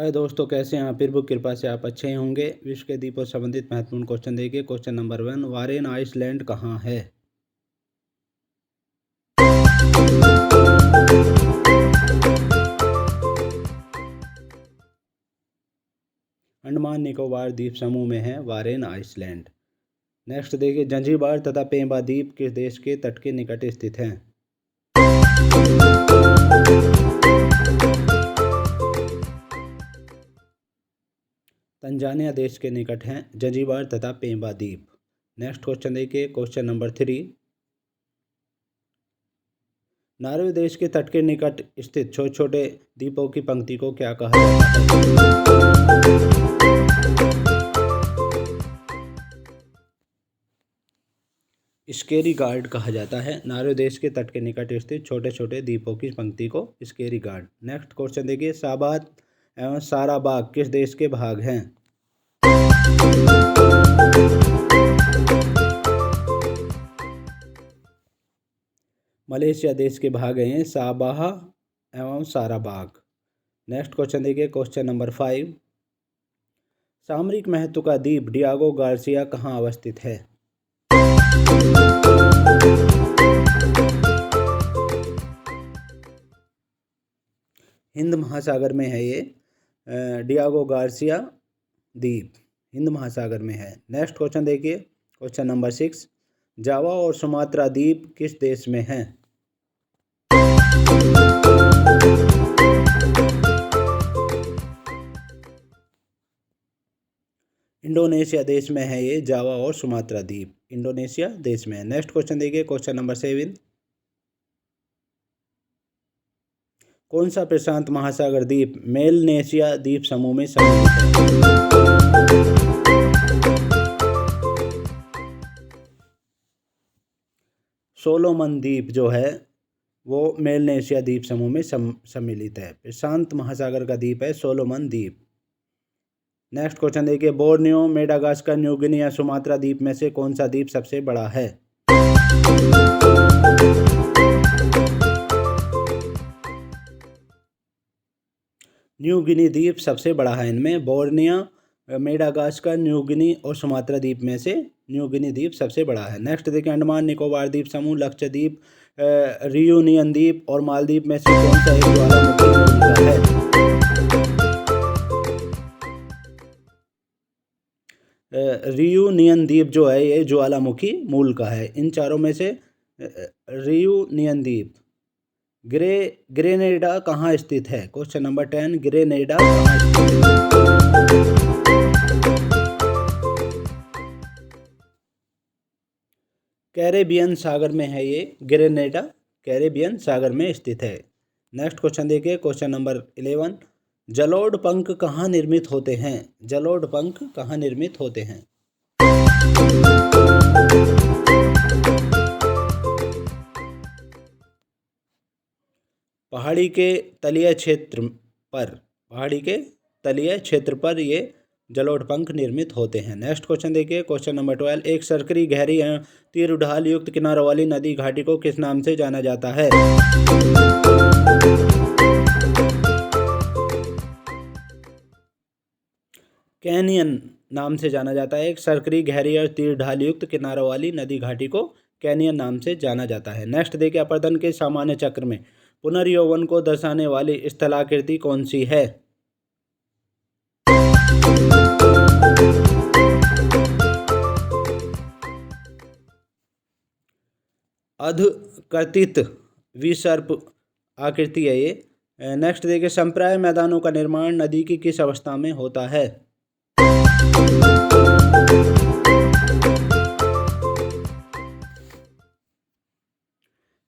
हाय दोस्तों, कैसे हैं आप? प्रभु कृपा से आप अच्छे ही होंगे। विश्व के द्वीपों से संबंधित महत्वपूर्ण क्वेश्चन देखिए। क्वेश्चन नंबर 1, वारेन आइसलैंड कहाँ है? अंडमान निकोबार द्वीप समूह में है वारेन आइसलैंड। नेक्स्ट देखिए, जंजीबार तथा पेंबा द्वीप किस देश के तट के निकट स्थित हैं? तंजानिया देश के निकट हैं जंजीबार तथा पेंबा द्वीप। नेक्स्ट क्वेश्चन देखिए, क्वेश्चन नंबर 3, नॉर्वे देश के तट के निकट स्थित छोटे छोटे द्वीपों की पंक्ति को क्या कहा जाता है? स्केरी गार्ड कहा जाता है। नॉर्वे देश के तट के निकट स्थित छोटे छोटे द्वीपों की पंक्ति को स्केरी गार्ड। नेक्स्ट क्वेश्चन देखिए, साबात एवं साराबाग किस देश के भाग हैं? मलेशिया देश के भाग हैं साबाह एवं साराबाग। नेक्स्ट क्वेश्चन देखिए, क्वेश्चन नंबर 5, सामरिक महत्व का द्वीप डियागो गार्सिया कहाँ अवस्थित है? हिंद महासागर में है ये डियागो गार्सिया द्वीप हिंद महासागर में है। नेक्स्ट क्वेश्चन देखिए, क्वेश्चन नंबर 6, जावा और सुमात्रा द्वीप किस देश में हैं? इंडोनेशिया देश में है ये जावा और सुमात्रा द्वीप इंडोनेशिया देश में है। नेक्स्ट क्वेश्चन देखिए, क्वेश्चन नंबर 7, कौन सा प्रशांत महासागर द्वीप मेलनेशिया द्वीप समूह में सम्मिलित है? सोलोमन द्वीप जो है वो मेलनेशिया द्वीप समूह में सम्मिलित है। प्रशांत महासागर का द्वीप है सोलोमन द्वीप। नेक्स्ट क्वेश्चन देखिए, बोर्नियो, मेडागास्कर, न्यू गिनी या सुमात्रा द्वीप में से कौन सा द्वीप सबसे बड़ा है? न्यू गिनी द्वीप सबसे बड़ा है इनमें। बोर्नियो, मेडागास्कर, न्यू गिनी और सुमात्रा द्वीप में से न्यू गिनी द्वीप सबसे बड़ा है। नेक्स्ट देखिए, अंडमान निकोबार द्वीप समूह, लक्षद्वीप, रियूनियन द्वीप और मालदीव में से कौन सा एक ज्वालामुखी मूल का है? रियूनियन द्वीप जो है ये ज्वालामुखी मूल का है। इन चारों में से रियूनियन द्वीप। ग्रेनेडा कहाँ स्थित है? क्वेश्चन नंबर 10, ग्रेनेडा कहाँ स्थित है? कैरेबियन सागर में है ये ग्रेनेडा, कैरेबियन सागर में स्थित है। नेक्स्ट क्वेश्चन देखिए, क्वेश्चन नंबर 11, जलोढ़ पंख कहाँ निर्मित होते हैं? जलोढ़ पंख कहाँ निर्मित होते हैं? पहाड़ी के तलीय क्षेत्र पर ये जलोढ़ पंख निर्मित होते हैं। नेक्स्ट क्वेश्चन देखिए, क्वेश्चन नंबर 12, एक सर्करी गहरी एवं तीर उड़ाल युक्त किनारों वाली नदी घाटी को किस नाम से जाना जाता है? कैनियन नाम से जाना जाता है। एक सर्करी गहरी और तीर ढाल युक्त किनारों वाली नदी घाटी को कैनियन नाम से जाना जाता है। नेक्स्ट देखिए, अपर्दन के सामान्य चक्र में पुनर्यौवन को दर्शाने वाली स्थलाकृति कौन सी है? अधकर्तित विसर्प आकृति है ये। नेक्स्ट देखिए, संप्राय मैदानों का निर्माण नदी की किस अवस्था में होता है?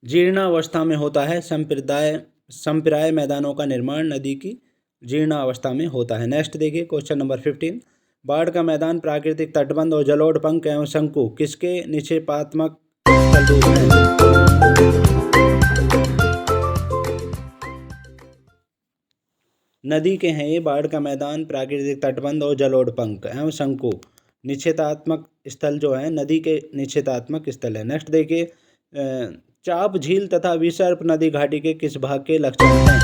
जीर्णावस्था में होता है। संप्राय मैदानों का निर्माण नदी की जीर्णावस्था में होता है। नेक्स्ट देखिए, क्वेश्चन नंबर 15, बाढ़ का मैदान, प्राकृतिक तटबंध और जलोढ़ पंख एवं शंकु किसके निक्षेपात्मक स्थल रूप हैं? नदी के हैं ये बाढ़ का मैदान, प्राकृतिक तटबंध और जलोढ़ पंख एवं शंकु निक्षेपात्मक स्थल जो है नदी के निक्षेपात्मक स्थल है। नेक्स्ट देखिए, चाप झील तथा विसर्प नदी घाटी के किस भाग के लक्षण हैं?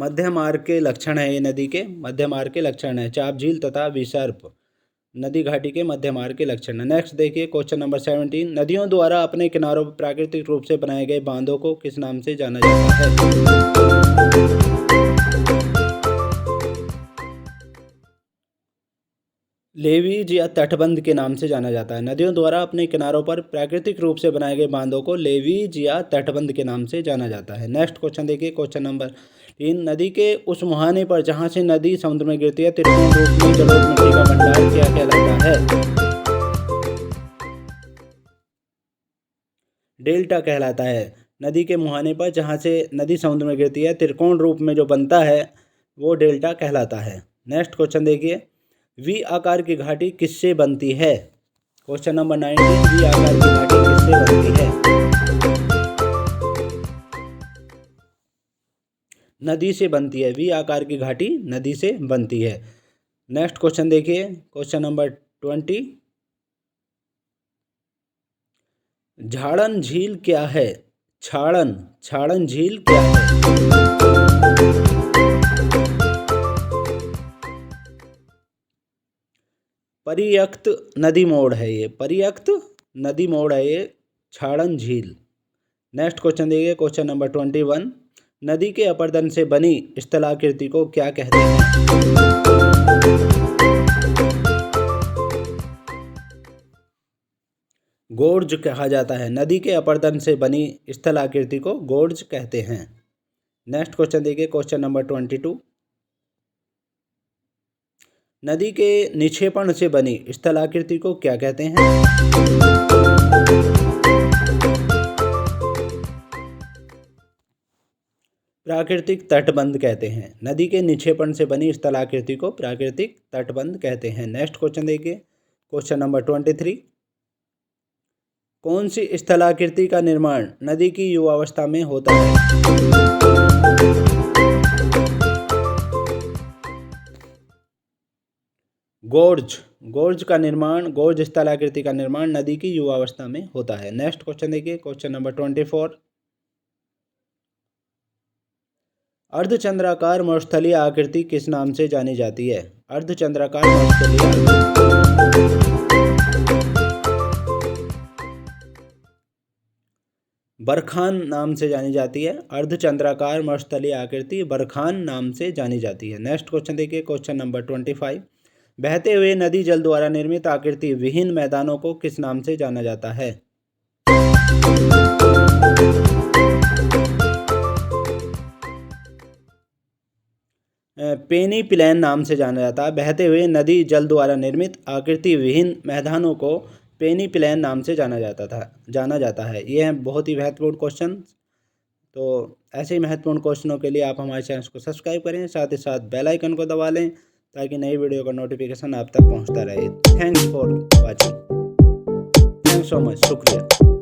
मध्य मार्ग के लक्षण है, ये नदी के मध्य मार्ग के लक्षण है। चाप झील तथा विसर्प नदी घाटी के मध्य मार्ग के लक्षण है। नेक्स्ट देखिए क्वेश्चन नंबर 17, नदियों द्वारा अपने किनारों पर प्राकृतिक रूप से बनाए गए बांधों को किस नाम से जाना जाता है? लेवीज या तटबंध के नाम से जाना जाता है। नदियों द्वारा अपने किनारों पर प्राकृतिक रूप से बनाए गए बांधों को लेवीज या तटबंध के नाम से जाना जाता है। नेक्स्ट क्वेश्चन देखिए क्वेश्चन नंबर 3, नदी के उस मुहाने पर जहां से नदी समुद्र में गिरती है त्रिकोण रूप में जलोढ़ मिट्टी का भंडार क्या कहलाता है? डेल्टा कहलाता है। नदी के मुहाने पर जहां से नदी समुद्र में गिरती है त्रिकोण रूप में जो बनता है वो डेल्टा कहलाता है। नेक्स्ट क्वेश्चन देखिए, वी आकार की घाटी किससे बनती है? क्वेश्चन नंबर 19, वी आकार की घाटी किससे बनती है? नदी से बनती है। वी आकार की घाटी नदी से बनती है। नेक्स्ट क्वेश्चन देखिए क्वेश्चन नंबर 20, झाड़न झील क्या है? छाड़न झील क्या है? परित्यक्त नदी मोड़ है ये, परित्यक्त नदी मोड़ है ये छाड़न झील। नेक्स्ट क्वेश्चन देखिए क्वेश्चन नंबर 21, नदी के अपर्दन से बनी स्थलाकृति को क्या कहते हैं? गोर्ज कहा जाता है। नदी के अपर्दन से बनी स्थलाकृति को गोर्ज कहते हैं। नेक्स्ट क्वेश्चन देखिए क्वेश्चन नंबर 22, नदी के निक्षेपण से बनी स्थलाकृति को क्या कहते हैं? प्राकृतिक तटबंध कहते हैं। नदी के निक्षेपण से बनी स्थलाकृति को प्राकृतिक तटबंध कहते हैं। नेक्स्ट क्वेश्चन देखिए क्वेश्चन नंबर 23, कौन सी स्थलाकृति का निर्माण नदी की युवावस्था में होता है? गोर्ज का निर्माण, गोर्ज स्थलाकृति का निर्माण नदी की युवावस्था में होता है। नेक्स्ट क्वेश्चन देखिए क्वेश्चन नंबर 24, अर्धचंद्राकार मरुस्थलीय आकृति किस नाम से जानी जाती है? अर्धचंद्राकार मरुस्थलीय आकृति बरखान नाम से जानी जाती है। अर्धचंद्राकार मरुस्थलीय आकृति बरखान नाम से जानी जाती है। नेक्स्ट क्वेश्चन देखिए क्वेश्चन नंबर 25, बहते हुए नदी जल द्वारा निर्मित आकृति विहीन मैदानों को किस नाम से जाना जाता है? पेनी प्लेन नाम से जाना जाता है। बहते हुए नदी जल द्वारा निर्मित आकृति विहीन मैदानों को पेनी प्लेन नाम से जाना जाता है। ये हैं बहुत ही महत्वपूर्ण क्वेश्चन। तो ऐसे ही महत्वपूर्ण क्वेश्चनों के लिए आप हमारे चैनल को सब्सक्राइब करें, साथ ही साथ बेल आइकन को दबा लें ताकि नई वीडियो का नोटिफिकेशन आप तक पहुंचता रहे। Thanks for watching. Thanks so much, शुक्रिया।